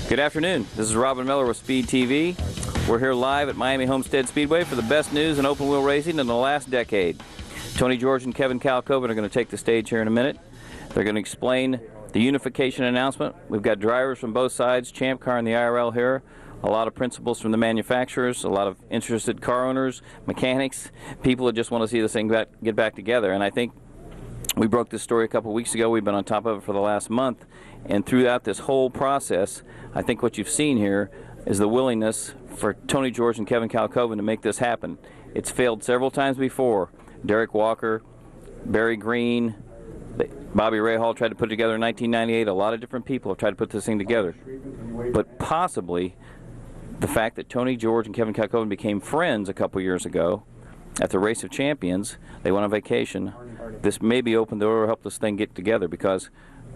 Good afternoon. This is Robin Miller with Speed TV. We're here live at Miami Homestead Speedway for the best news in open wheel racing in the last decade. Tony George and Kevin Kalkoven are going to take the stage here in a minute. They're going to explain the unification announcement. We've got drivers from both sides, Champ Car and the IRL here, a lot of principals from the manufacturers, a lot of interested car owners, mechanics, people that just want to see this thing get back together. And I think we broke this story a couple weeks ago. We've been on top of it for the last month. And throughout this whole process, I think what you've seen here is the willingness for Tony George and Kevin Kalkoven to make this happen. It's failed several times before. Derek Walker, Barry Green, Bobby Rahal tried to put it together in 1998. A lot of different people have tried to put this thing together. But possibly the fact that Tony George and Kevin Kalkoven became friends a couple years ago at the Race of Champions, they went on vacation, this maybe opened the door to help this thing get together, because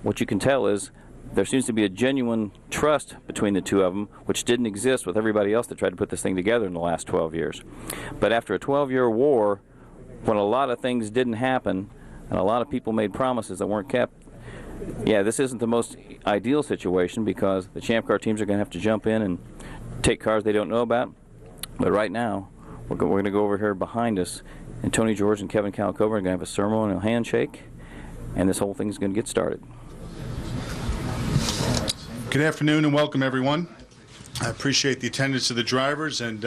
what you can tell is there seems to be a genuine trust between the two of them, which didn't exist with everybody else that tried to put this thing together in the last 12 years. But after a 12-year war, when a lot of things didn't happen and a lot of people made promises that weren't kept, yeah, this isn't the most ideal situation, because the Champ Car teams are going to have to jump in and take cars they don't know about. But right now, we're going to go over here behind us, and Tony George and Kevin Kalkoven are going to have a ceremonial handshake, and this whole thing is going to get started. Good afternoon and welcome, everyone. I appreciate the attendance of the drivers and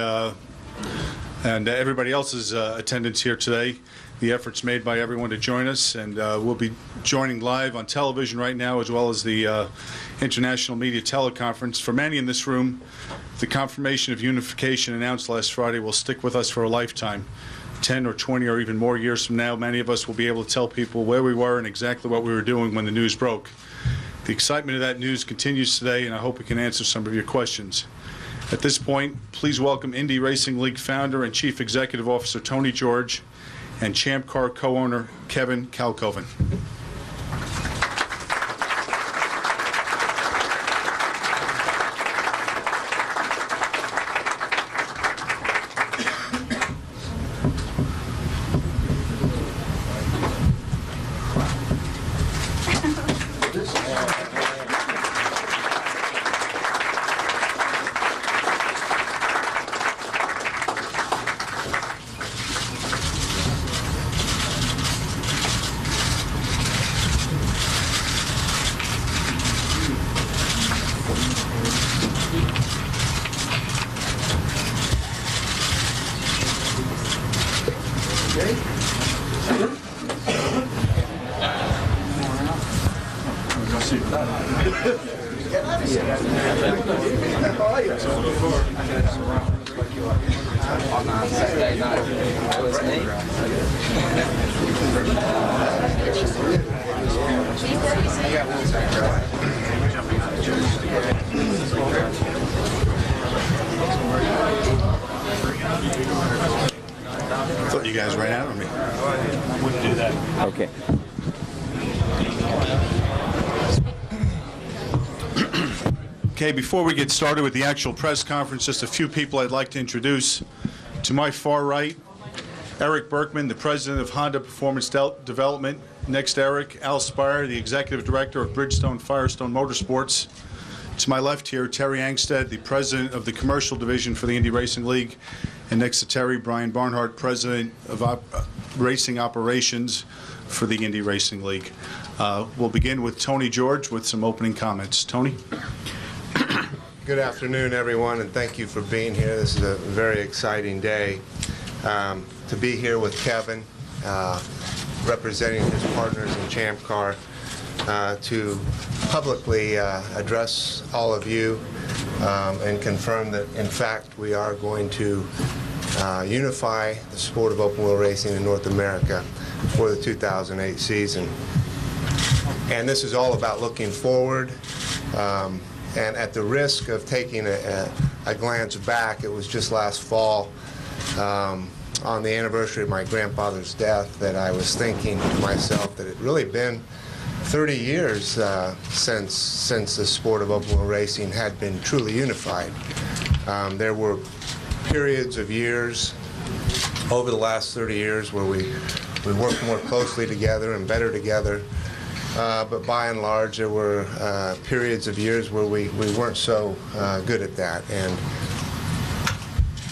everybody else's attendance here today. The efforts made by everyone to join us, and we'll be joining live on television right now, as well as the International Media Teleconference. For many in this room, the confirmation of unification announced last Friday will stick with us for a lifetime. 10 or 20 or even more years from now, many of us will be able to tell people where we were and exactly what we were doing when the news broke. The excitement of that news continues today, and I hope we can answer some of your questions. At this point, please welcome Indy Racing League founder and Chief Executive Officer Tony George and Champ Car co-owner Kevin Kalkoven. I thought you guys ran out on me. I wouldn't do that. Okay. Okay, before we get started with the actual press conference, just a few people I'd like to introduce. To my far right, Eric Berkman, the president of Honda Performance Development. Next, Eric, Al Spire, the executive director of Bridgestone Firestone Motorsports. To my left here, Terry Angstead, the president of the commercial division for the Indy Racing League. And next to Terry, Brian Barnhart, president of racing operations for the Indy Racing League. We'll begin with Tony George with some opening comments. Tony? Good afternoon, everyone, and thank you for being here. This is a very exciting day to be here with Kevin, representing his partners in Champ Car, to publicly address all of you and confirm that, in fact, we are going to unify the sport of open wheel racing in North America for the 2008 season. And this is all about looking forward. And at the risk of taking a glance back, it was just last fall, on the anniversary of my grandfather's death, that I was thinking to myself that it really been 30 years since the sport of open wheel racing had been truly unified. There were periods of years over the last 30 years where we worked more closely together and better together. but by and large, there were periods of years where we weren't so good at that. And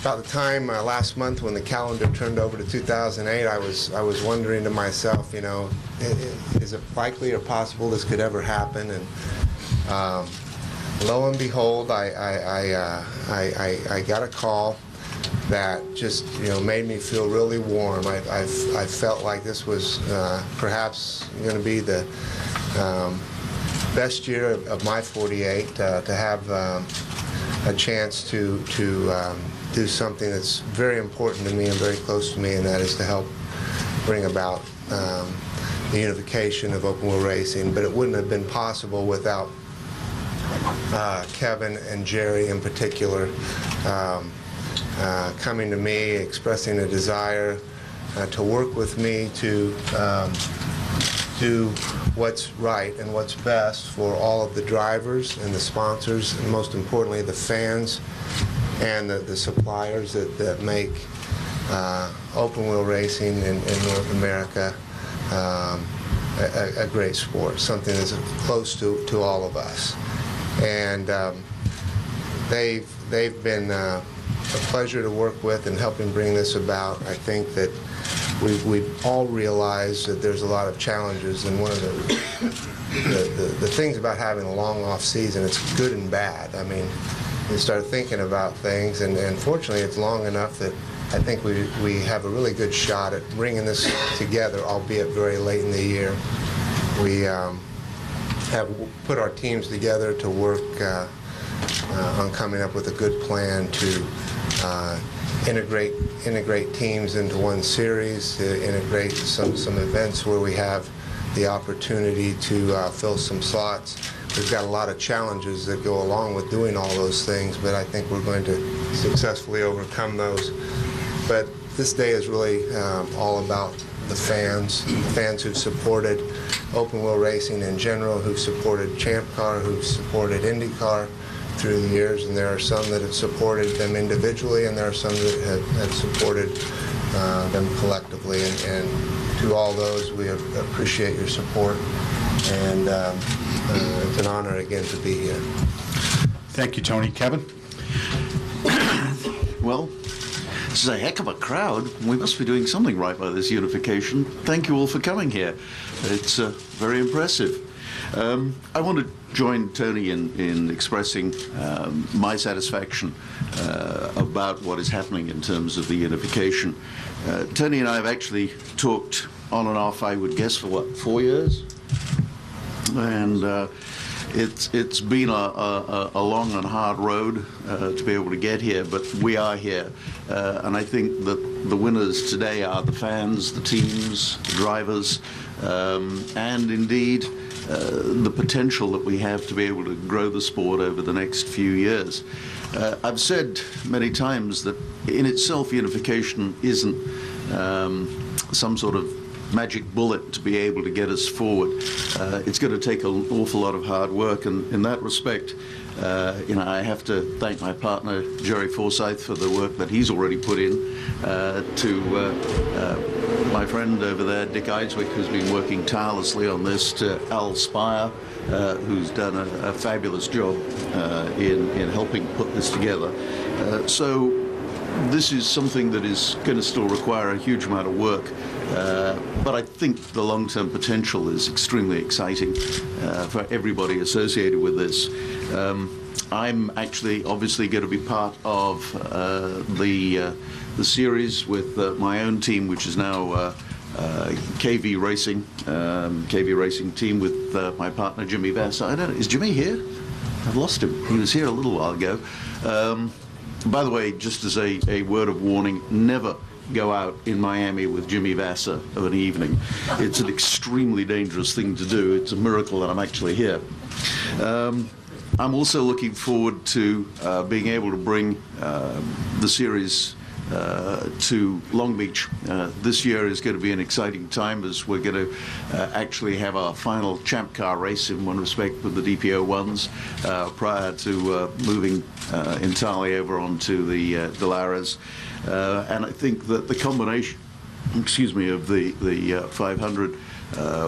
about the time last month when the calendar turned over to 2008, I was wondering to myself, you know, is it likely or possible this could ever happen? And lo and behold, I got a call that just, you know, made me feel really warm. I felt like this was perhaps going to be the best year of my 48, to have a chance to do something that's very important to me and very close to me, and that is to help bring about the unification of open wheel racing. But it wouldn't have been possible without Kevin and Jerry in particular coming to me, expressing a desire to work with me to do what's right and what's best for all of the drivers and the sponsors, and most importantly the fans and the suppliers that make open wheel racing in North America a great sport, something that's close to all of us. And they've been a pleasure to work with in helping bring this about. I think that we've all realized that there's a lot of challenges, and one of the things about having a long off season, it's good and bad. I mean, you start thinking about things, and fortunately it's long enough that I think we have a really good shot at bringing this together, albeit very late in the year. We have put our teams together to work on coming up with a good plan to integrate teams into one series, to integrate some events where we have the opportunity to fill some slots. We've got a lot of challenges that go along with doing all those things, but I think we're going to successfully overcome those. But this day is really all about the fans who've supported open wheel racing in general, who've supported Champ Car, who've supported IndyCar through the years, and there are some that have supported them individually, and there are some that have supported them collectively. And to all those, we appreciate your support, and it's an honor again to be here. Thank you, Tony. Kevin? Well, this is a heck of a crowd. We must be doing something right by this unification. Thank you all for coming here. It's very impressive. I want to join Tony in expressing my satisfaction about what is happening in terms of the unification. Tony and I have actually talked on and off, I would guess, for what, 4 years? And it's been a long and hard road to be able to get here, but we are here. And I think that the winners today are the fans, the teams, the drivers, and indeed the potential that we have to be able to grow the sport over the next few years. I've said many times that in itself unification isn't some sort of magic bullet to be able to get us forward. It's going to take an awful lot of hard work, and in that respect, I have to thank my partner Jerry Forsyth for the work that he's already put in, to my friend over there Dick Eidswick, who's been working tirelessly on this, to Al Spire, who's done a fabulous job in helping put this together. So this is something that is going to still require a huge amount of work, but I think the long-term potential is extremely exciting for everybody associated with this. I'm actually obviously going to be part of the series with my own team, which is now KV Racing team with my partner Jimmy Vass. I don't know, is Jimmy here? I've lost him. He was here a little while ago. By the way, just as a word of warning, never go out in Miami with Jimmy Vassar of an evening. It's an extremely dangerous thing to do. It's a miracle that I'm actually here. I'm also looking forward to being able to bring the series to Long Beach. This year is going to be an exciting time, as we're going to actually have our final Champ Car race in one respect with the DPO ones prior to moving entirely over onto the Delaras. And I think that the combination, of the 500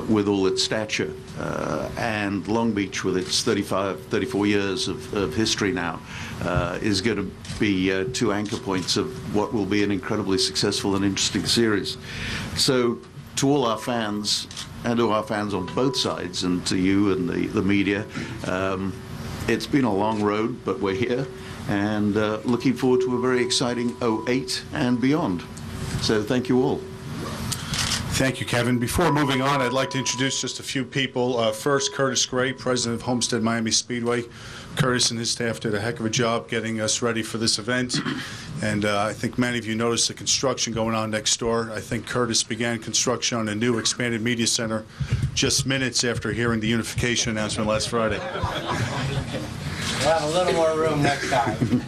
with all its stature, and Long Beach with its 34 years of history now, is going to be 2 anchor points of what will be an incredibly successful and interesting series. So to all our fans, and to our fans on both sides, and to you and the media, it's been a long road, but we're here, and looking forward to a very exciting 08 and beyond. So thank you all. Thank you, Kevin. Before moving on, I'd like to introduce just a few people. First, Curtis Gray, president of Homestead Miami Speedway. Curtis and his staff did a heck of a job getting us ready for this event. And I think many of you noticed the construction going on next door. I think Curtis began construction on a new expanded media center just minutes after hearing the unification announcement last Friday. We'll have a little more room next time.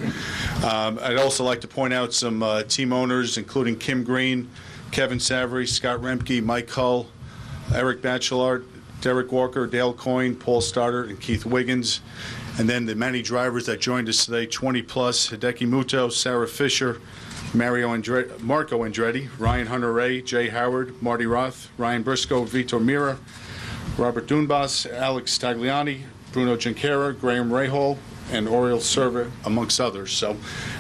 I'd also like to point out some team owners, including Kim Green, Kevin Savory, Scott Remke, Mike Hull, Eric Bachelard, Derek Walker, Dale Coyne, Paul Stoddard, and Keith Wiggins. And then the many drivers that joined us today, 20 plus, Hideki Muto, Sarah Fisher, Marco Andretti, Ryan Hunter-Ray, Jay Howard, Marty Roth, Ryan Briscoe, Vitor Mira, Robert Dunbas, Alex Tagliani, Bruno Junquera, Graham Rahal, and Oriel Serva, amongst others. So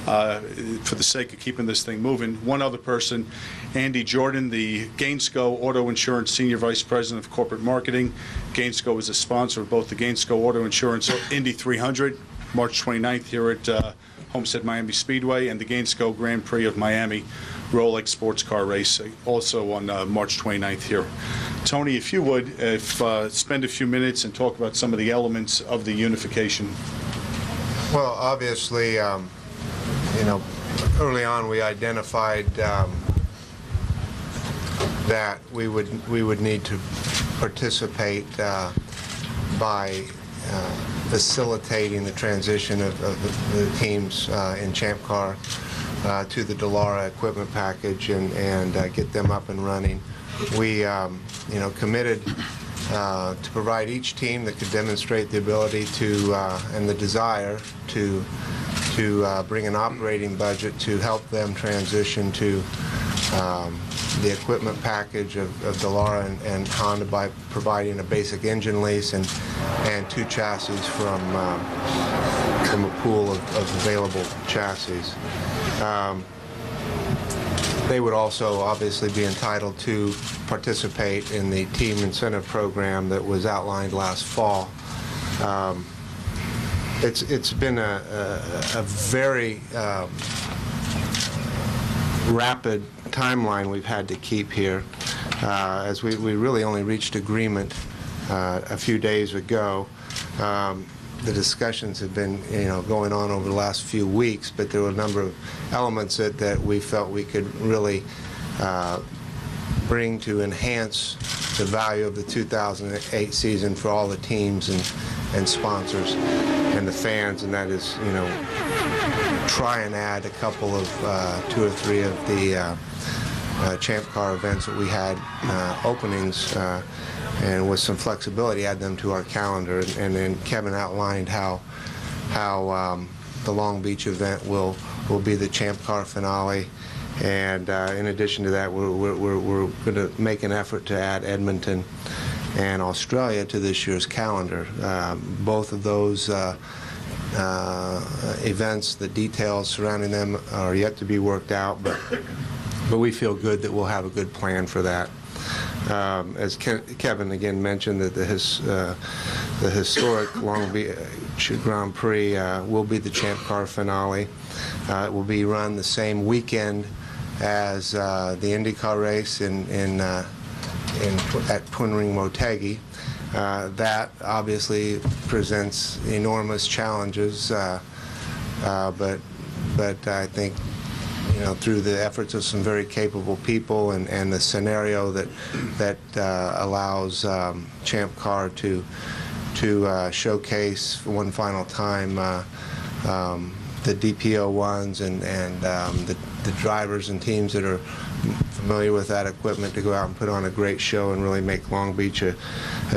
for the sake of keeping this thing moving, one other person, Andy Jordan, the Gainsco Auto Insurance Senior Vice President of Corporate Marketing. Gainsco is a sponsor of both the Gainsco Auto Insurance Indy 300, March 29th here at Homestead Miami Speedway, and the Gainsco Grand Prix of Miami Rolex Sports Car Race, also on March 29th here. Tony, if you would, spend a few minutes and talk about some of the elements of the unification. Well, obviously, early on we identified that we would need to participate by facilitating the transition of the teams in Champ Car to the Dallara equipment package and get them up and running. We, committed to provide each team that could demonstrate the ability to and the desire to bring an operating budget to help them transition to the equipment package of Dallara and Honda by providing a basic engine lease and 2 chassis from a pool of available chassis. They would also obviously be entitled to participate in the team incentive program that was outlined last fall. It's been a very rapid timeline we've had to keep here, as we really only reached agreement a few days ago. The discussions have been going on over the last few weeks, but there were a number of elements that we felt we could really bring to enhance the value of the 2008 season for all the teams and sponsors and the fans, and that is try and add a couple of 2 or 3 of the Champ Car events that we had openings, and with some flexibility add them to our calendar. And then Kevin outlined how the Long Beach event will be the Champ Car finale, and in addition to that, we're going to make an effort to add Edmonton and Australia to this year's calendar. Both of those events, the details surrounding them are yet to be worked out, but we feel good that we'll have a good plan for that. As Kevin again mentioned, that the historic Long Beach Grand Prix will be the Champ Car finale. It will be run the same weekend as the IndyCar race at Twin Ring Motegi. That obviously presents enormous challenges, but I think through the efforts of some very capable people and the scenario that allows Champ Car to showcase for one final time the DPO ones and the drivers and teams that are familiar with that equipment to go out and put on a great show and really make Long Beach a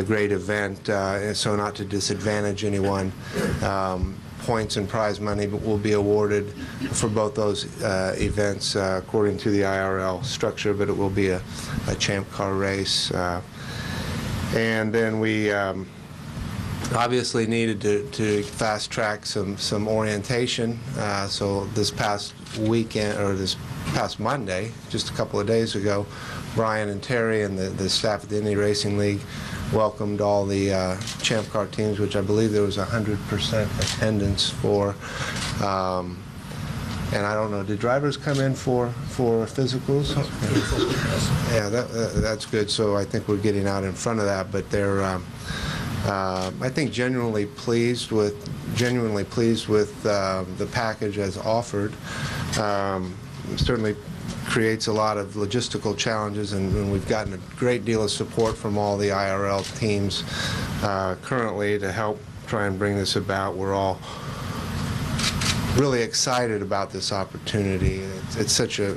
great event, and so not to disadvantage anyone. Points and prize money will be awarded for both those events according to the IRL structure, but it will be a Champ Car race. And then we obviously needed to fast track some orientation. So this past weekend, or this past Monday, just a couple of days ago, Brian and Terry and the staff at the Indy Racing League welcomed all the Champ Car teams, which I believe there was 100% attendance for. And I don't know, did drivers come in for physicals? Yeah, that's good. So I think we're getting out in front of that. But they're, I think, genuinely pleased with the package as offered. Certainly creates a lot of logistical challenges, and we've gotten a great deal of support from all the IRL teams currently to help try and bring this about. We're all really excited about this opportunity. It's such a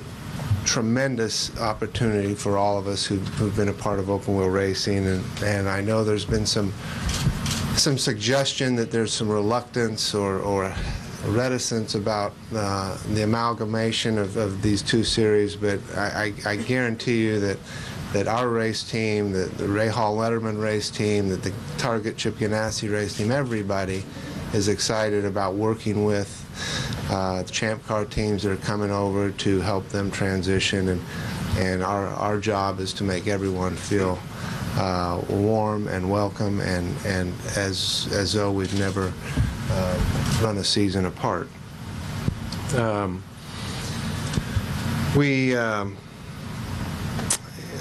tremendous opportunity for all of us who've been a part of open wheel racing, and I know there's been some suggestion that there's some reluctance or reticence about the amalgamation of these two series, but I guarantee you that our race team, the Ray Hall Letterman race team, that the Target Chip Ganassi race team, everybody is excited about working with the Champ Car teams that are coming over to help them transition, and our job is to make everyone feel warm and welcome, and as though we've never run a season apart.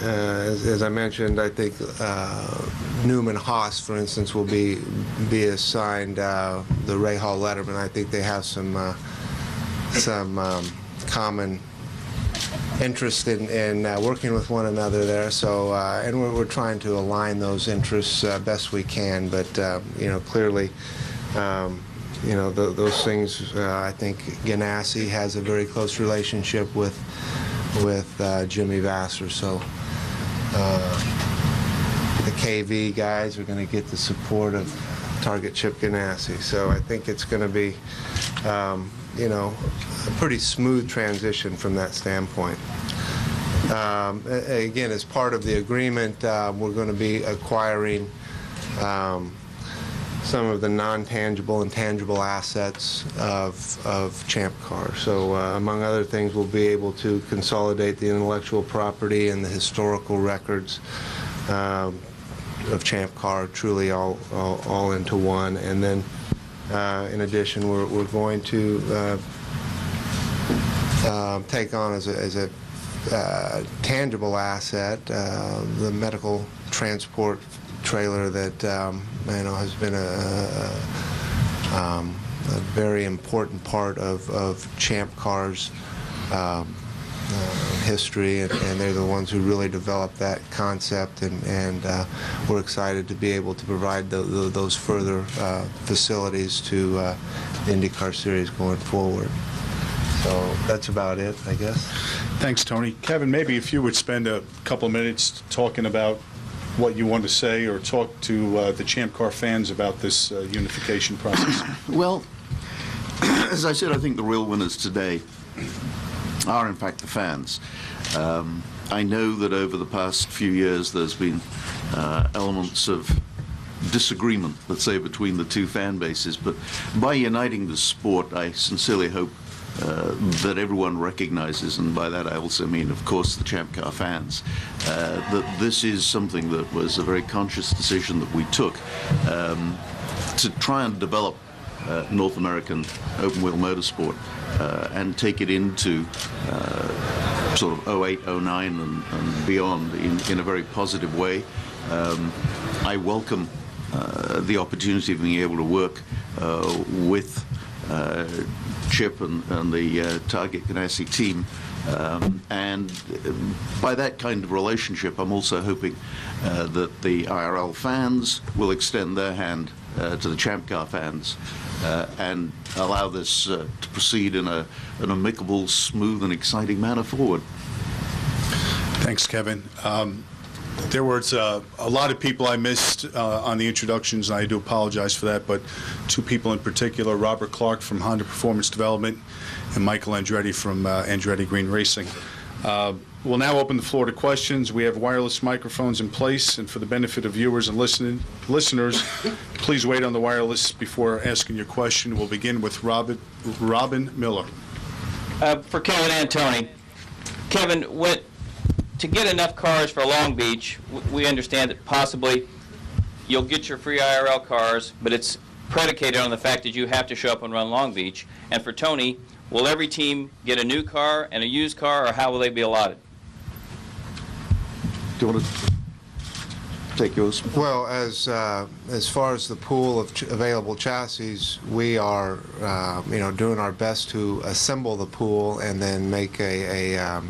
As I mentioned, I think Newman Haas, for instance, will be assigned the Ray Hall Letterman. I think they have some common interest in working with one another there. So, and we're trying to align those interests best we can. But clearly, those things. I think Ganassi has a very close relationship with Jimmy Vasser. So. The KV guys are going to get the support of Target Chip Ganassi. So I think it's going to be, a pretty smooth transition from that standpoint. Again, as part of the agreement, we're going to be acquiring some of the non-tangible and tangible assets of Champ Car. So among other things, we'll be able to consolidate the intellectual property and the historical records of Champ Car truly all into one. And then in addition, we're going to take on as a tangible asset the medical transport trailer that has been a very important part of Champ Car's history, and they're the ones who really developed that concept, and we're excited to be able to provide those further facilities to the IndyCar series going forward. So that's about it, I guess. Thanks, Tony. Kevin, maybe if you would spend a couple of minutes talking about what you want to say, or talk to the Champ Car fans about this unification process. Well, as I said, I think the real winners today are, in fact, the fans. I know that over the past few years there's been elements of disagreement, let's say, between the two fan bases, but by uniting the sport, I sincerely hope that everyone recognizes, and by that I also mean, of course, the Champ Car fans, that this is something that was a very conscious decision that we took to try and develop North American open-wheel motorsport and take it into sort of 08, 09 and beyond in a very positive way. I welcome the opportunity of being able to work with Chip and the Target Ganassi team, and by that kind of relationship, I'm also hoping that the IRL fans will extend their hand to the Champ Car fans and allow this to proceed in an amicable, smooth, and exciting manner forward. Thanks, Kevin. There was a lot of people I missed on the introductions, and I do apologize for that, but two people in particular, Robert Clark from Honda Performance Development and Michael Andretti from Andretti Green Racing. We'll now open the floor to questions. We have wireless microphones in place, and for the benefit of viewers and listeners, please wait on the wireless before asking your question. We'll begin with Robin Miller. For Kevin and Tony. Kevin, to get enough cars for Long Beach, we understand that possibly you'll get your free IRL cars, but it's predicated on the fact that you have to show up and run Long Beach. And for Tony, will every team get a new car and a used car, or how will they be allotted? Do you want to take yours? Well, as far as the pool of available chassis, we are doing our best to assemble the pool and then make a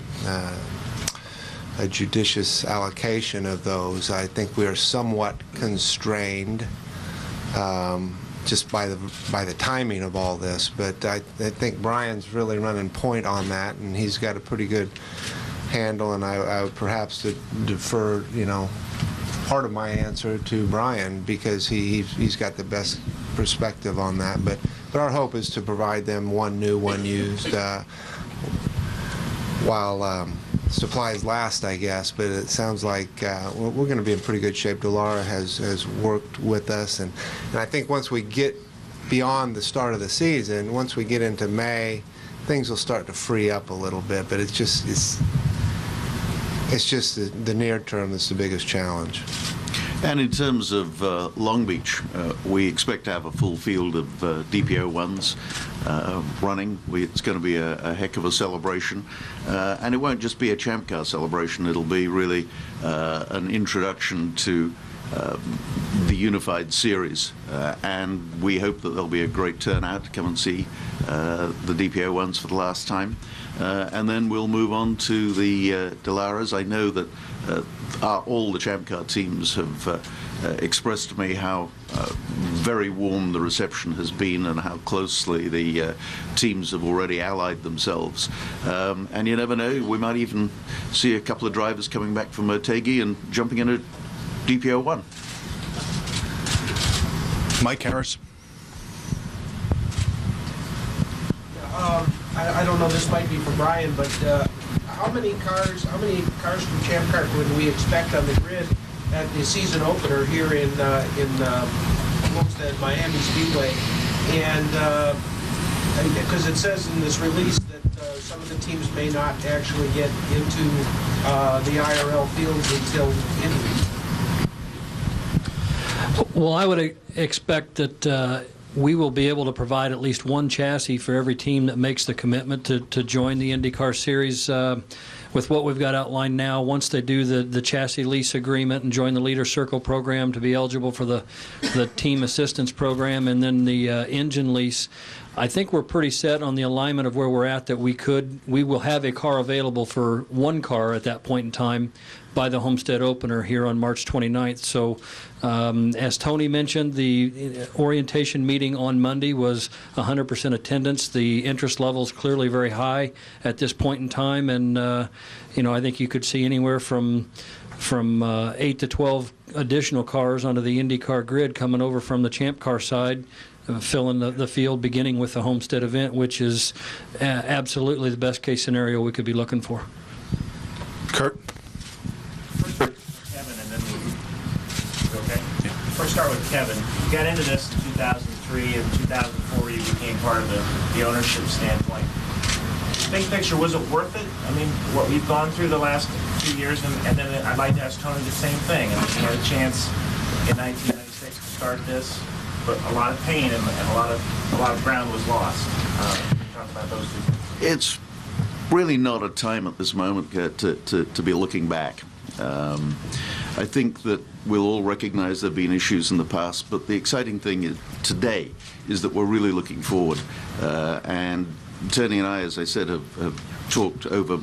judicious allocation of those. I think we are somewhat constrained just by the timing of all this, but I think Brian's really running point on that, and he's got a pretty good handle, and I would perhaps defer, part of my answer to Brian, because he's got the best perspective on that. But our hope is to provide them one new, one used, while supplies last, I guess. But it sounds like we're going to be in pretty good shape. Delara has worked with us, and I think once we get beyond the start of the season, once we get into May, things will start to free up a little bit. But it's just the near term that's the biggest challenge. And in terms of Long Beach, we expect to have a full field of DPO1s running. It's going to be a heck of a celebration. And it won't just be a Champ Car celebration. It'll be really an introduction to the unified series. And we hope that there'll be a great turnout to come and see the DPO1s for the last time. And then we'll move on to the Delaras. I know that all the Champ Car teams have expressed to me how very warm the reception has been and how closely the teams have already allied themselves. And you never know, we might even see a couple of drivers coming back from Motegi and jumping in a DPO1. Mike Harris. I don't know, this might be for Brian, but how many cars from Champ Car would we expect on the grid at the season opener here in Homestead, Miami Speedway? And because it says in this release that some of the teams may not actually get into the IRL fields until Indy. Well, I would expect that we will be able to provide at least one chassis for every team that makes the commitment to join the IndyCar Series. With what we've got outlined now, once they do the chassis lease agreement and join the Leader Circle program to be eligible for the team assistance program, and then the engine lease, I think we're pretty set on the alignment of where we're at, that we will have a car available for one car at that point in time by the Homestead opener here on March 29th. So as Tony mentioned, the orientation meeting on Monday was 100% attendance. The interest level is clearly very high at this point in time, and I think you could see anywhere from 8 to 12 additional cars onto the IndyCar grid coming over from the Champ Car side, filling the field, beginning with the Homestead event, which is absolutely the best case scenario we could be looking for. Kurt. Kevin, and then okay. First, start with Kevin. You got into this in 2003 and 2004. You became part of the ownership standpoint. Big picture, was it worth it? I mean, what we've gone through the last few years, and then I'd like to ask Tony the same thing. I mean, you had a chance in 1996 to start this, but a lot of pain and a lot of ground was lost. Talk about those two things. It's really not a time at this moment to be looking back. I think that we'll all recognize there have been issues in the past, but the exciting thing today is that we're really looking forward. And Tony and I, as I said, have talked over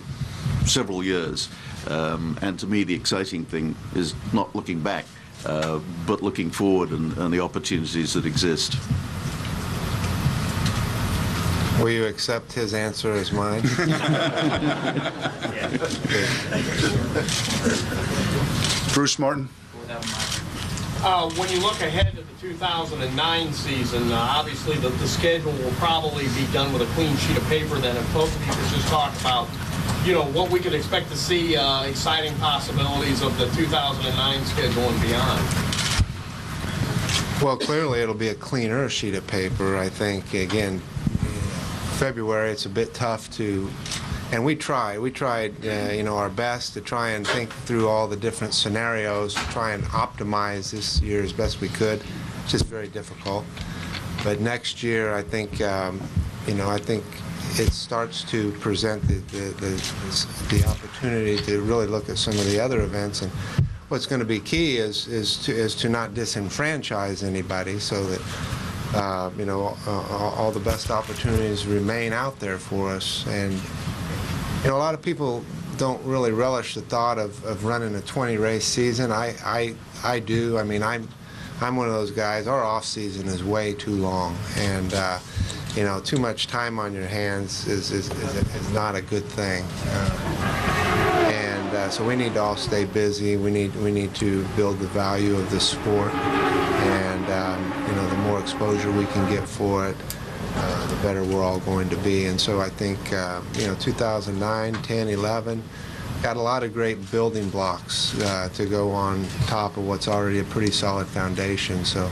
several years. And to me, the exciting thing is not looking back, but looking forward and the opportunities that exist. Will you accept his answer as mine? Bruce Martin. When you look ahead to the 2009 season, obviously the schedule will probably be done with a clean sheet of paper then, if both of you could just talk about you know, what we can expect to see, exciting possibilities of the 2009 schedule and beyond. Well, clearly it'll be a cleaner sheet of paper. I think, again, February it's a bit tough to, and we tried, you know, our best to try and think through all the different scenarios, to try and optimize this year as best we could. It's just very difficult. But next year, I think, you know, I think it starts to present the opportunity to really look at some of the other events. And what's going to be key is to not disenfranchise anybody, so that you know, all the best opportunities remain out there for us. And you know, a lot of people don't really relish the thought of running a 20-race season. I do. I mean, I'm one of those guys. Our off season is way too long, and you know, too much time on your hands is not a good thing. So we need to all stay busy. We need to build the value of the sport, and you know, the more exposure we can get for it, the better we're all going to be. And so I think you know, 2009, 10, 11 got a lot of great building blocks to go on top of what's already a pretty solid foundation. So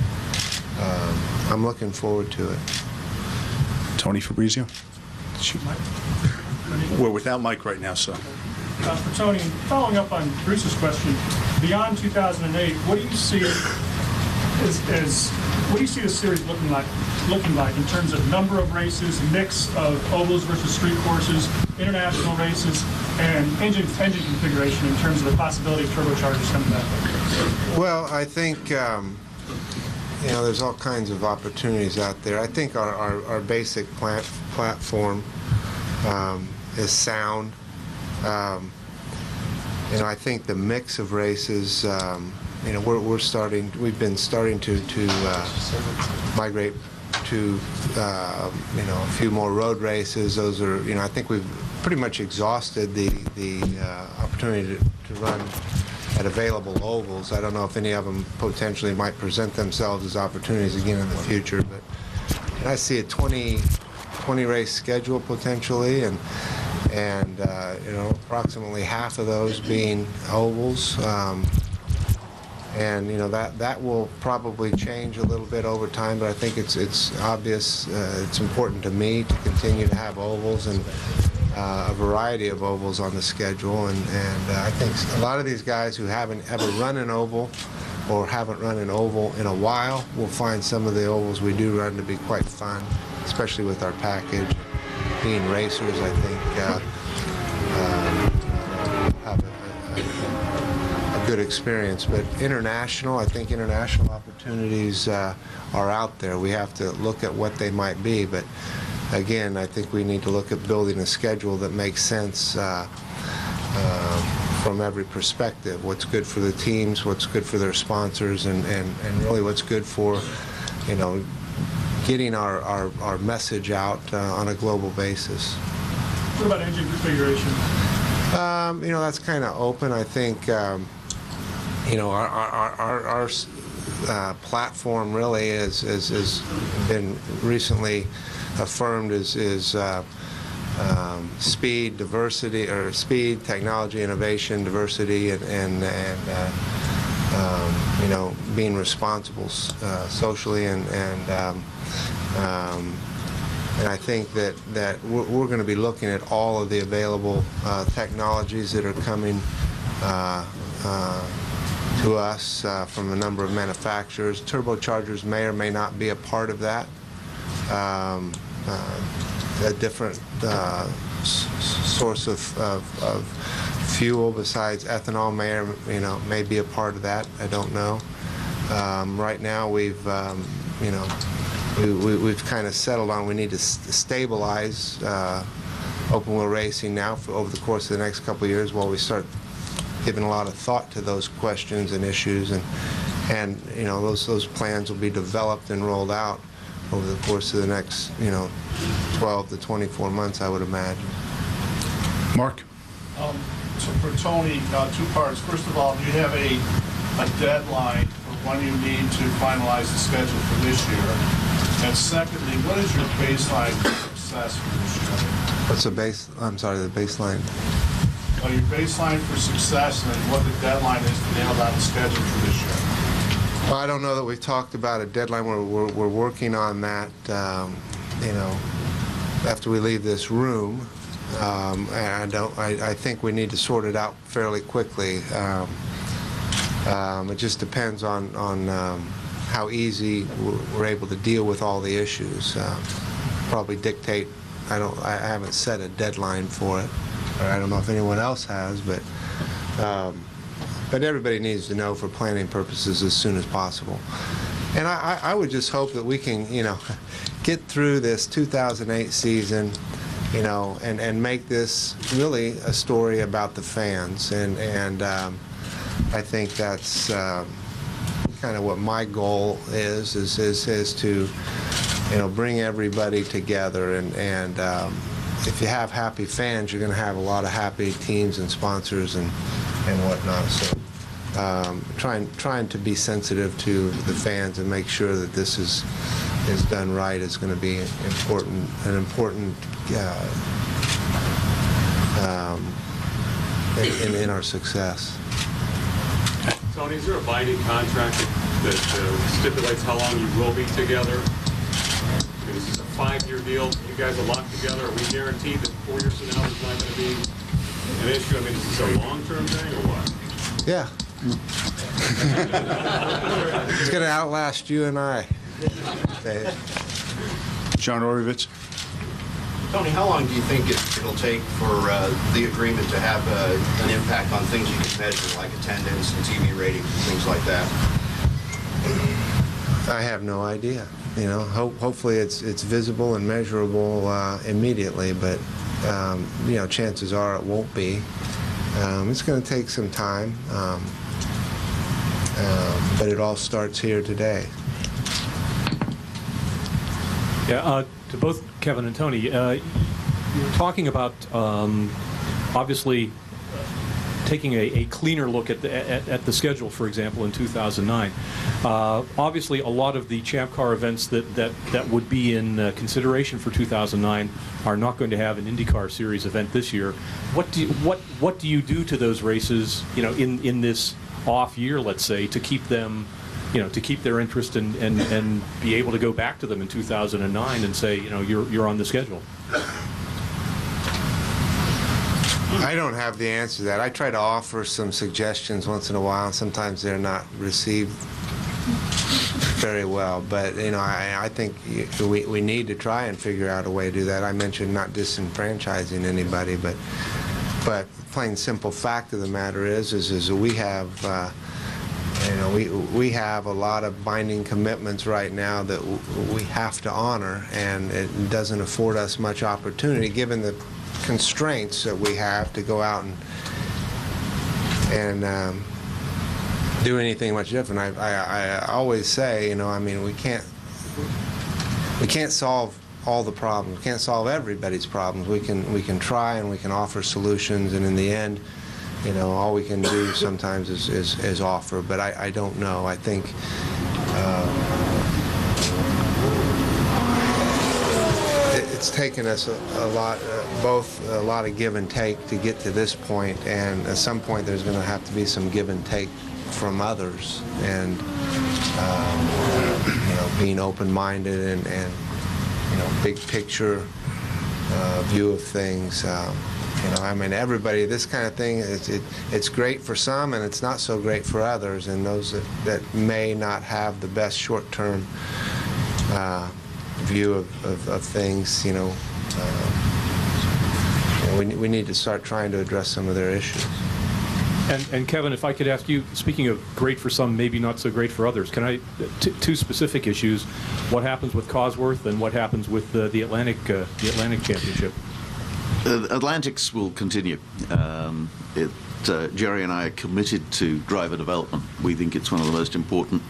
I'm looking forward to it. Tony Fabrizio? Shoot, Mike. We're without Mike right now, so. For Tony, following up on Bruce's question, beyond 2008, what do you see what do you see the series looking like in terms of number of races, mix of ovals versus street courses, international races, and engine configuration in terms of the possibility of turbochargers coming back? Well, I think you know, there's all kinds of opportunities out there. I think our basic platform is sound. You know, I think the mix of races, you know, we've been starting to migrate to, you know, a few more road races. Those are, you know, I think we've pretty much exhausted the opportunity to run at available ovals. I don't know if any of them potentially might present themselves as opportunities again in the future, but I see a 20 race schedule potentially, and you know, approximately half of those being ovals, and you know, that will probably change a little bit over time, but I think it's obvious, it's important to me to continue to have ovals and a variety of ovals on the schedule, and I think a lot of these guys who haven't ever run an oval or haven't run an oval in a while will find some of the ovals we do run to be quite fun, especially with our package. Being racers, I think have a good experience. But international, I think international opportunities are out there. We have to look at what they might be, but again, I think we need to look at building a schedule that makes sense from every perspective. What's good for the teams, what's good for their sponsors, and really what's good for, you know, getting our message out on a global basis. What about engine configuration? You know, that's kind of open. I think you know, our platform really has been recently affirmed is speed, diversity, or speed, technology, innovation, diversity, and you know, being responsible socially, and I think that we're going to be looking at all of the available technologies that are coming to us from a number of manufacturers. Turbochargers may or may not be a part of that. A different source of fuel besides ethanol may be a part of that. I don't know. Right now, we've you know, we've kind of settled on we need to stabilize open wheel racing now over the course of the next couple of years, while we start giving a lot of thought to those questions and issues, and you know, those plans will be developed and rolled out over the course of the next, you know, 12 to 24 months, I would imagine. Mark? So for Tony, two parts. First of all, do you have a deadline for when you need to finalize the schedule for this year? And secondly, what is your baseline success for this year? What's the base? I'm sorry, the baseline. your baseline for success and then what the deadline is to nail down the schedule for this year? Well, I don't know that we've talked about a deadline. We're working on that, you know, after we leave this room. And I think we need to sort it out fairly quickly. It just depends on how easy we're able to deal with all the issues. Probably dictate. I haven't set a deadline for it. Or I don't know if anyone else has, but everybody needs to know for planning purposes as soon as possible. And I would just hope that we can, you know, get through this 2008 season, you know, and make this really a story about the fans. And I think that's kind of what my goal is to, you know, bring everybody together. And if you have happy fans, you're going to have a lot of happy teams and sponsors and whatnot. So trying to be sensitive to the fans and make sure that this is done right is going to be an important in our success. Tony, is there a binding contract that stipulates how long you will be together? I mean, is this a 5-year deal? You guys are locked together. Are we guaranteed that 4 years from now there's not going to be an issue? I mean, is this a long-term thing or what? Yeah. It's going to outlast you and I. John Orovitz. Tony, how long do you think it'll take for the agreement to have an impact on things you can measure, like attendance and TV ratings and things like that? I have no idea. You know, hopefully it's visible and measurable immediately, but you know, chances are it won't be. It's going to take some time, but it all starts here today. Yeah, to both Kevin and Tony, you were talking about obviously taking a cleaner look at the schedule, for example, in 2009. Obviously, a lot of the Champ Car events that would be in consideration for 2009 are not going to have an IndyCar Series event this year. What do you do to those races, you know, in this off year, let's say, to keep them, you know, to keep their interest and be able to go back to them in 2009 and say, you know, you're on the schedule? I don't have the answer to that. I try to offer some suggestions once in a while, and sometimes they're not received very well. But, you know, I think we need to try and figure out a way to do that. I mentioned not disenfranchising anybody, but plain simple fact of the matter is we have you know, we have a lot of binding commitments right now that we have to honor, and it doesn't afford us much opportunity given the constraints that we have to go out and do anything much different. I always say, you know, I mean, we can't solve all the problems. We can't solve everybody's problems. We can try and we can offer solutions, and in the end, you know, all we can do sometimes is offer. But I don't know. I think it's taken us a lot, both a lot of give and take to get to this point, and at some point there's going to have to be some give and take from others, and you know, being open-minded and you know, big picture view of things. You know, I mean, everybody, this kind of thing, it's great for some and it's not so great for others, and those that may not have the best short-term view of things, you know, we need to start trying to address some of their issues. And Kevin, if I could ask you, speaking of great for some, maybe not so great for others, can I, two specific issues, what happens with Cosworth and what happens with the Atlantic Championship? Atlantics will continue. Jerry and I are committed to driver development. We think it's one of the most important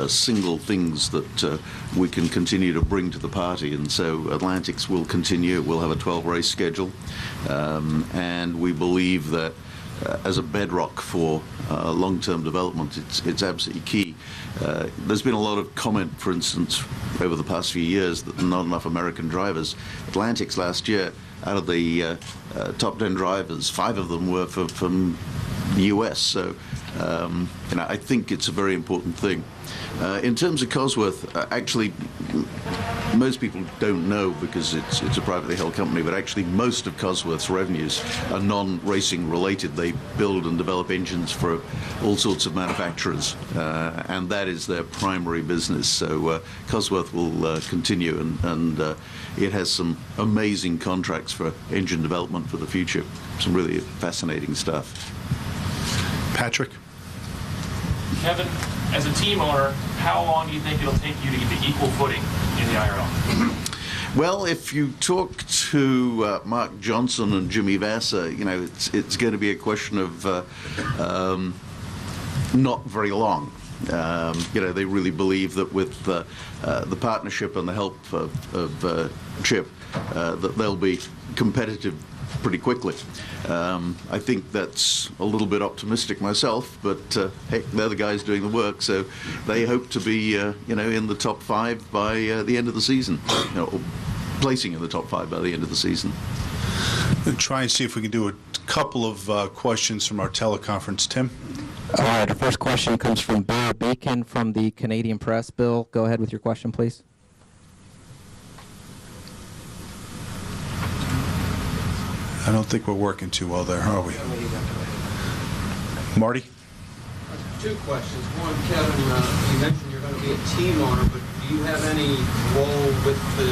single things that we can continue to bring to the party, and so Atlantics will continue. We'll have a 12-race schedule, and we believe that as a bedrock for long-term development, it's absolutely key. There's been a lot of comment, for instance, over the past few years that not enough American drivers. Atlantics last year out of the top 10 drivers, 5 of them were from the US. So, I think it's a very important thing. In terms of Cosworth, actually, most people don't know because it's a privately held company, but actually most of Cosworth's revenues are non-racing related. They build and develop engines for all sorts of manufacturers, and that is their primary business. So Cosworth will continue, and it has some amazing contracts for engine development for the future. Some really fascinating stuff. Patrick? Kevin, as a team owner, how long do you think it'll take you to get to equal footing in the IRL? Well, if you talk to Mark Johnson and Jimmy Vasser, it's going to be a question of not very long. They really believe that with the partnership and the help of Chip, that they'll be competitive pretty quickly. I think that's a little bit optimistic myself, but hey, they're the guys doing the work, so they hope to be, in the top 5 by the end of the season, or placing in the top 5 by the end of the season. We'll try and see if we can do a couple of questions from our teleconference. Tim? All right, our first question comes from Bill Beacon from the Canadian Press. Bill, go ahead with your question, please. I don't think we're working too well there, are we? Marty? 2 questions. One, Kevin, you mentioned you're going to be a team owner, but do you have any role with the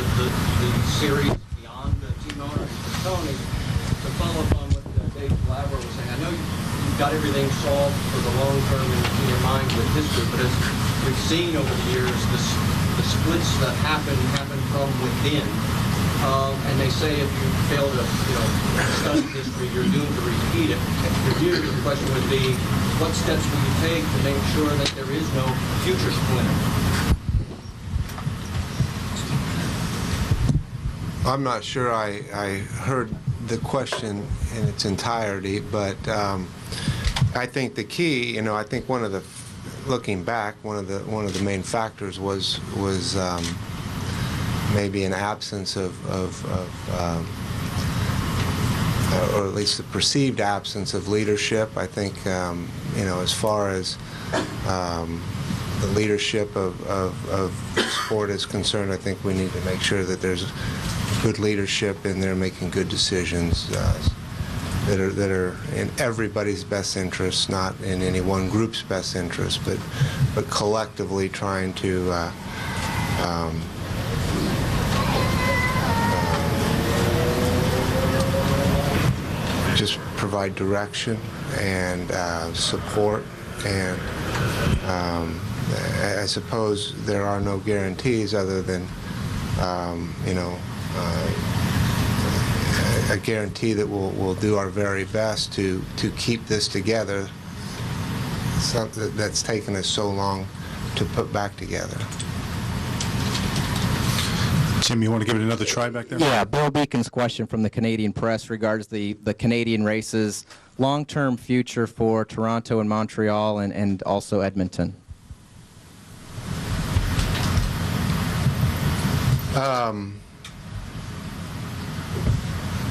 series beyond the team owner? Tony, to follow up on what Dave Labrador was saying, I know you've got everything solved for the long term in your mind with history, but as we've seen over the years, the splits that happen from within. And they say if you fail to, study history, you're doomed to repeat it. Your question would be, what steps will you take to make sure that there is no future splinter? I'm not sure I heard the question in its entirety, but I think the key, I think looking back, one of the main factors was maybe an absence of or at least the perceived absence of leadership. I think, as far as the leadership of the sport is concerned, I think we need to make sure that there's good leadership in there making good decisions that are in everybody's best interest, not in any one group's best interest, but collectively trying to just provide direction and support, and I suppose there are no guarantees other than a guarantee that we'll do our very best to keep this together, something that's taken us so long to put back together. Tim, you want to give it another try back there? Yeah, Bill Beacon's question from the Canadian Press regards the Canadian races, long-term future for Toronto and Montreal and also Edmonton.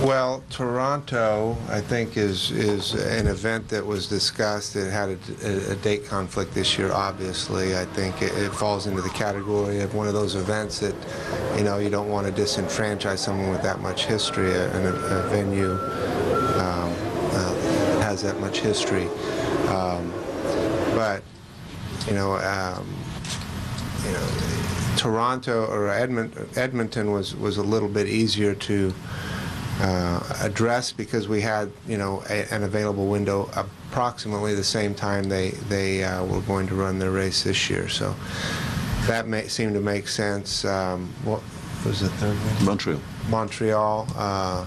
Well, Toronto, I think, is an event that was discussed. It had a date conflict this year, obviously. I think it falls into the category of one of those events that, you don't want to disenfranchise someone with that much history, a venue that has that much history. But, Toronto or Edmonton was a little bit easier to address because we had, an available window approximately the same time they were going to run their race this year. So that seemed to make sense. What was the third one? Montreal. Montreal. I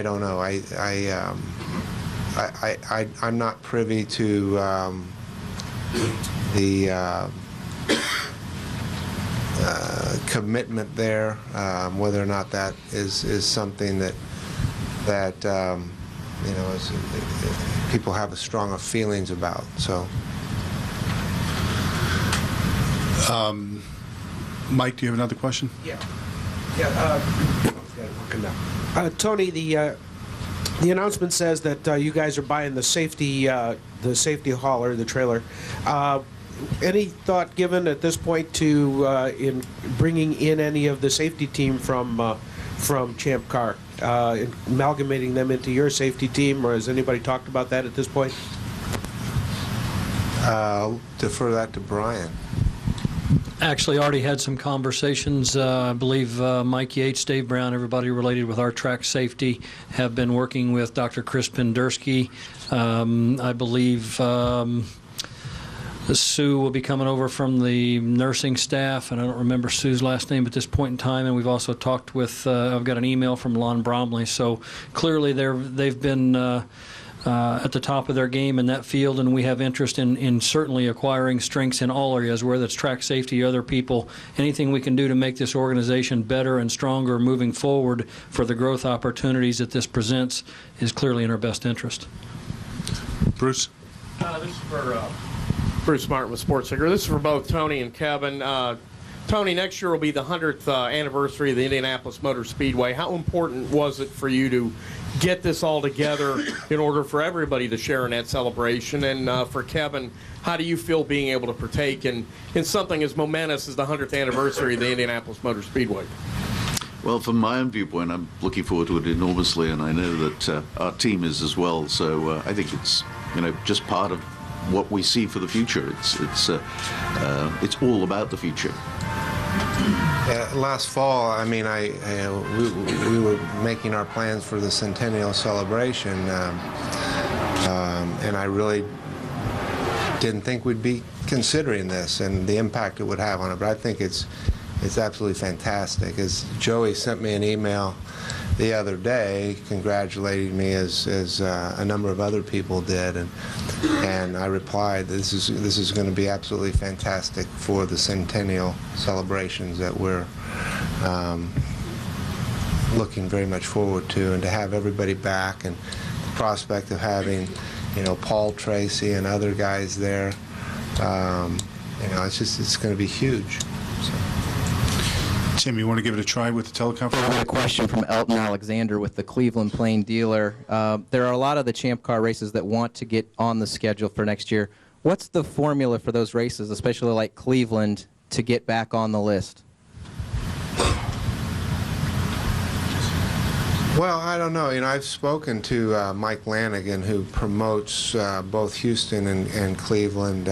don't know. I'm not privy to the commitment there, whether or not that is something that people have stronger feelings about. So Mike, do you have another question? Yeah. Tony, the announcement says that you guys are buying the safety hauler, the trailer. Any thought given at this point to in bringing in any of the safety team from Champ Car, amalgamating them into your safety team, or has anybody talked about that at this point? I'll defer that to Brian. Actually, already had some conversations. I believe Mike Yates, Dave Brown, everybody related with our track safety have been working with Dr. Chris Pendersky. I believe Sue will be coming over from the nursing staff, and I don't remember Sue's last name at this point in time. And we've also talked with, I've got an email from Lon Bromley. So clearly they've been at the top of their game in that field, and we have interest in certainly acquiring strengths in all areas, whether it's track safety, other people, anything we can do to make this organization better and stronger moving forward for the growth opportunities that this presents is clearly in our best interest. Bruce? This is for Bruce Martin with Sports Center. This is for both Tony and Kevin. Tony, next year will be the 100th anniversary of the Indianapolis Motor Speedway. How important was it for you to get this all together in order for everybody to share in that celebration? And for Kevin, how do you feel being able to partake in something as momentous as the 100th anniversary of the Indianapolis Motor Speedway? Well, from my own viewpoint, I'm looking forward to it enormously, and I know that our team is as well. So I think it's just part of what we see for the future. It's all about the future. Last fall, I mean, we were making our plans for the centennial celebration, and I really didn't think we'd be considering this and the impact it would have on it. But I think it's absolutely fantastic. As Joey sent me an email the other day congratulating me as a number of other people did, and I replied, this is going to be absolutely fantastic for the centennial celebrations that we're looking very much forward to, and to have everybody back, and the prospect of having Paul Tracy and other guys there, it's going to be huge. So. Tim, you want to give it a try with the teleconference? I have a question from Elton Alexander with the Cleveland Plain Dealer. There are a lot of the Champ Car races that want to get on the schedule for next year. What's the formula for those races, especially like Cleveland, to get back on the list? Well, I don't know. I've spoken to Mike Lanigan, who promotes both Houston and Cleveland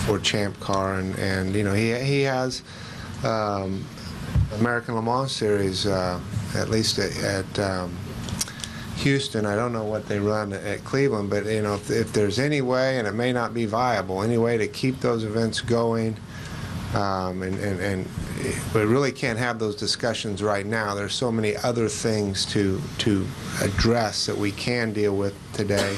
for Champ Car, and he has American Le Mans Series, at least at Houston. I don't know what they run at Cleveland, but if there's any way, and it may not be viable, any way to keep those events going, and we really can't have those discussions right now. There's so many other things to address that we can deal with today.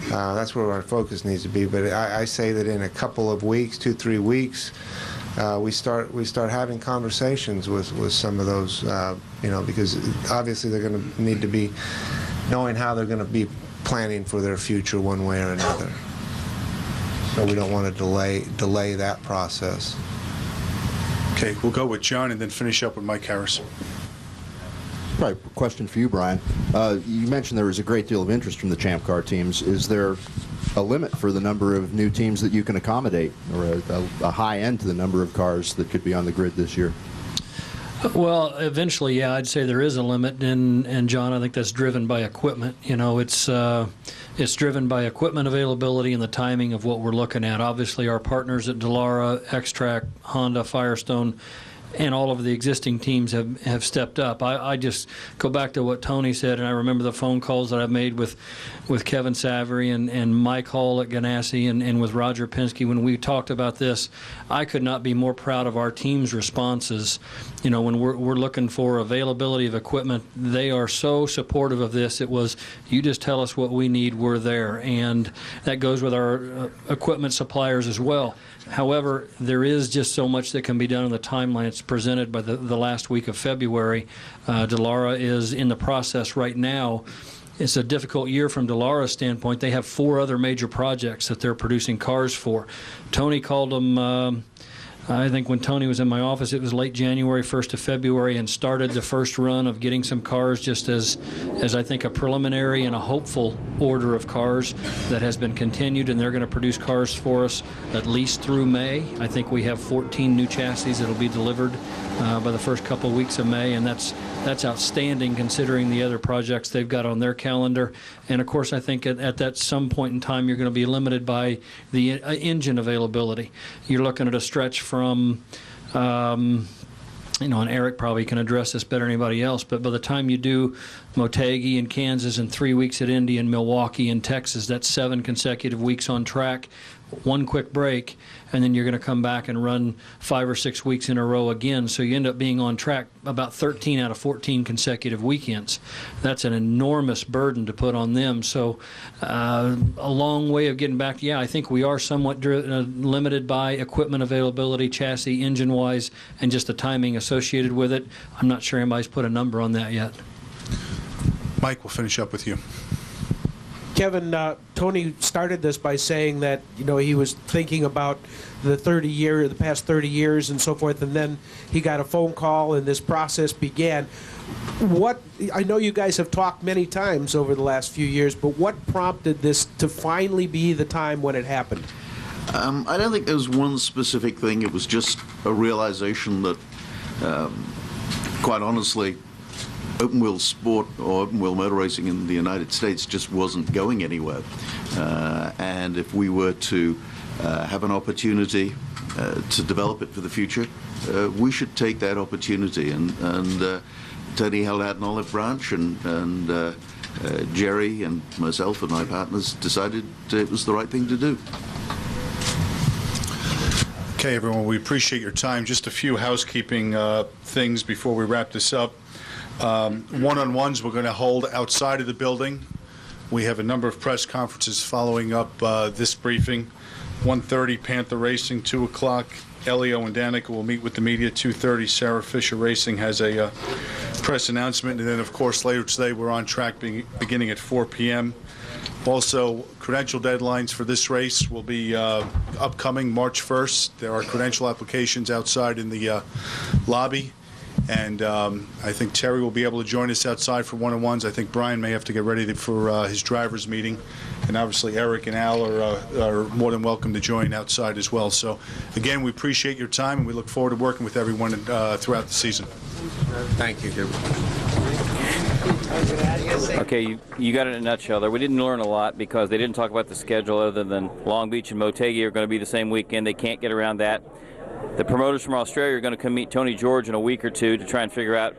That's where our focus needs to be. But I say that in a couple of weeks, 2-3 weeks, we start having conversations with some of those, because obviously they're going to need to be knowing how they're going to be planning for their future one way or another. So we don't want to delay that process. Okay, we'll go with John and then finish up with Mike Harris. Right, question for you, Brian. You mentioned there was a great deal of interest from the Champ Car teams. Is there a limit for the number of new teams that you can accommodate, or a high end to the number of cars that could be on the grid this year? Well, eventually, yeah, I'd say there is a limit, and John, I think that's driven by equipment. It's driven by equipment availability and the timing of what we're looking at. Obviously, our partners at Dallara, X-Track, Honda, Firestone, and all of the existing teams have stepped up. I just go back to what Tony said, and I remember the phone calls that I've made with Kevin Savory and Mike Hall at Ganassi and with Roger Penske when we talked about this. I could not be more proud of our team's responses. When we're looking for availability of equipment, they are so supportive of this. It was, you just tell us what we need, we're there. And that goes with our equipment suppliers as well. However, there is just so much that can be done in the timelines presented by the last week of February. Dallara is in the process right now. It's a difficult year from Dallara's standpoint. They have 4 other major projects that they're producing cars for. Tony called them I think when Tony was in my office, it was late January, 1st of February, and started the first run of getting some cars just as I think a preliminary and a hopeful order of cars that has been continued, and they're going to produce cars for us at least through May. I think we have 14 new chassis that will be delivered by the first couple of weeks of May, and that's outstanding considering the other projects they've got on their calendar. And of course, I think at that some point in time, you're going to be limited by the engine availability. You're looking at a stretch from and Eric probably can address this better than anybody else, but by the time you do Motegi in Kansas and 3 weeks at Indy and Milwaukee in Texas, that's 7 consecutive weeks on track, 1 quick break, and then you're going to come back and run 5 or 6 weeks in a row again. So you end up being on track about 13 out of 14 consecutive weekends. That's an enormous burden to put on them. So a long way of getting back. Yeah, I think we are somewhat limited by equipment availability, chassis, engine-wise, and just the timing associated with it. I'm not sure anybody's put a number on that yet. Mike, we'll finish up with you. Kevin, Tony started this by saying that he was thinking about the past 30 years and so forth, and then he got a phone call and this process began. I know you guys have talked many times over the last few years, but what prompted this to finally be the time when it happened? I don't think there was one specific thing. It was just a realization that, quite honestly, open-wheel sport or open-wheel motor racing in the United States just wasn't going anywhere. And if we were to have an opportunity to develop it for the future, we should take that opportunity. And Tony held out an olive branch, and Jerry and myself and my partners decided it was the right thing to do. Okay, everyone, we appreciate your time. Just a few housekeeping things before we wrap this up. One-on-ones we're going to hold outside of the building. We have a number of press conferences following up this briefing. 1:30 Panther Racing, 2 o'clock Elio and Danica will meet with the media. 2:30 Sarah Fisher Racing has a press announcement, and then of course later today we're on track beginning at 4 p.m. Also, credential deadlines for this race will be upcoming March 1st. There are credential applications outside in the lobby. And I think Terry will be able to join us outside for one-on-ones. I think Brian may have to get ready for his driver's meeting. And obviously Eric and Al are more than welcome to join outside as well. So, again, we appreciate your time, and we look forward to working with everyone throughout the season. Thank you. Okay, you got it in a nutshell there. We didn't learn a lot because they didn't talk about the schedule other than Long Beach and Motegi are going to be the same weekend. They can't get around that. The promoters from Australia are going to come meet Tony George in a week or two to try and figure out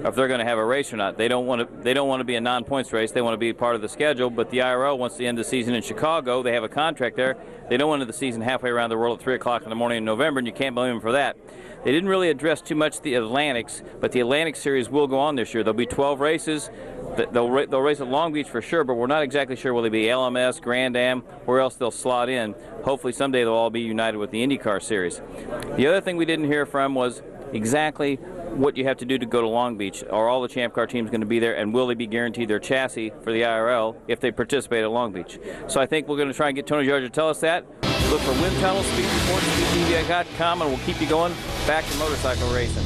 if they're going to have a race or not. They don't want to be a non-points race. They want to be part of the schedule. But the IRL wants to end the season in Chicago. They have a contract there. They don't want to end the season halfway around the world at 3 o'clock in the morning in November, and you can't blame them for that. They didn't really address too much the Atlantics, but the Atlantic Series will go on this year. There'll be 12 races. They'll race at Long Beach for sure, but we're not exactly sure will they be LMS, Grand Am, where else they'll slot in. Hopefully someday they'll all be united with the IndyCar Series. The other thing we didn't hear from was exactly what you have to do to go to Long Beach. Are all the Champ Car teams going to be there, and will they be guaranteed their chassis for the IRL if they participate at Long Beach? So I think we're going to try and get Tony George to tell us that. Look for wind tunnels, speed reports, speedtv.com, and we'll keep you going back to motorcycle racing.